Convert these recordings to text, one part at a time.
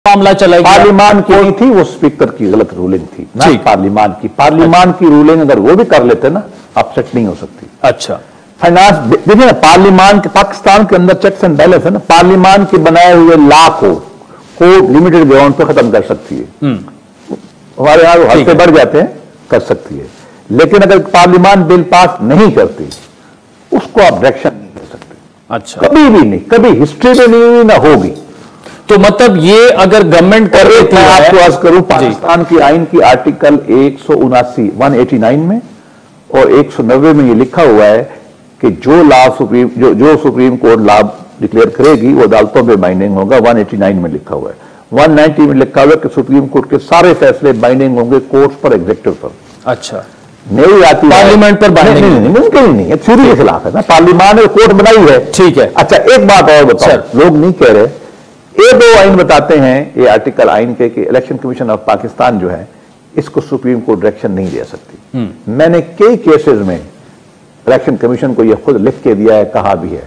मामला चला गया। पार्लियामान की नहीं थी, वो स्पीकर की गलत रूलिंग थी ना, पार्लियामान की। पार्लियामान की रूलिंग अगर वो भी कर लेते ना, अपसेट नहीं हो सकती। अच्छा, फाइनेंस देखिए ना, पार्लियामान के, पाकिस्तान के अंदर चेक्स एंड बैलेंस है ना, पार्लियामान के बनाए हुए लॉ को कोर्ट लिमिटेड ग्राउंड पर खत्म कर सकती है। हमारे यहां हद से बढ़ जाते हैं, कर सकती है, लेकिन अगर पार्लियामान बिल पास नहीं करती, उसको आप डायरेक्शन नहीं कर सकते। अच्छा, कभी भी नहीं, कभी हिस्ट्री में नहीं हुई, ना होगी। तो मतलब ये अगर गवर्नमेंट कर देती मैं है, आपको अर्ज करूं, पाकिस्तान की आइन की आर्टिकल 189 में और 190 में ये लिखा हुआ है कि जो लॉ जो सुप्रीम कोर्ट लॉ डिक्लेयर करेगी वो अदालतों में बाइंडिंग होगा। 189 में लिखा हुआ है। 190 में लिखा हुआ है कि सुप्रीम कोर्ट के सारे फैसले बाइंडिंग होंगे कोर्ट्स पर, एग्जीक्यूटिव पर। अच्छा, नहीं आती पार्लियामेंट पर बाइंडिंग नहीं, मुमकिन ही नहीं है, थ्योरी के खिलाफ है ना। पार्लियामान ने कोर्ट बनाई है, ठीक है। अच्छा, एक बात और बताओ, लोग नहीं कह रहे, ये दो आइन बताते हैं, ये आर्टिकल आइन के कि इलेक्शन कमीशन ऑफ पाकिस्तान जो है, इसको सुप्रीम कोर्ट डायरेक्शन नहीं दे सकती। मैंने कई केसेस में इलेक्शन कमीशन को यह खुद लिख के दिया है, कहा भी है,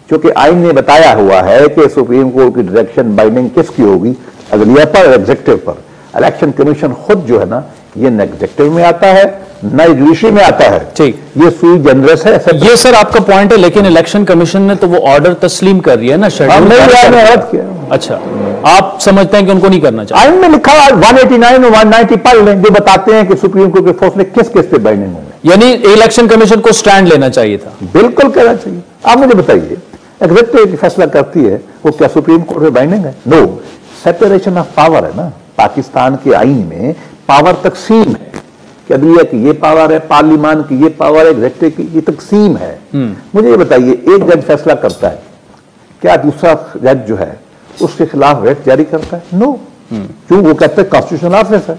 क्योंकि आइन ने बताया हुआ है कि सुप्रीम कोर्ट की डायरेक्शन बाइंडिंग किसकी होगी, अगलिया पर और एग्जीक्यूटिव पर। इलेक्शन कमीशन खुद जो है ना, ये न एग्जीक्यूटिव में आता है न जुडिशरी में आता है, ठीक, ये सुई जनरस है। ये सर आपका पॉइंट है, लेकिन इलेक्शन कमीशन ने तो वो ऑर्डर तस्लीम कर दिया ना, शेड्यूल। अच्छा, आप समझते हैं कि उनको नहीं करना चाहिए? आइन में लिखा 189 और 190 पढ़ लें, जो बताते हैं कि सुप्रीम कोर्ट के फैसले किस किस पे बाइंडिंग होंगे। यानी इलेक्शन कमीशन को स्टैंड लेना चाहिए था। बिल्कुल करना चाहिए। आप मुझे बताइए, एग्जीक्यूटिव फैसला करती है, वो क्या सुप्रीम कोर्ट में बाइंडिंग है? नो, सेपरेशन ऑफ पावर है ना। पाकिस्तान के आइन में पावर तकसीम है कि अदलिया की ये पावर है, पार्लियामान की ये पावर है, एग्जीक्यूटिव की ये तकसीम है। मुझे ये बताइए, एक जज फैसला करता है, क्या दूसरा जज जो है उसके खिलाफ रेट जारी करता है? नो, क्यों? वो कहते हैं कॉन्स्टिट्यूशनल ऑफिस है।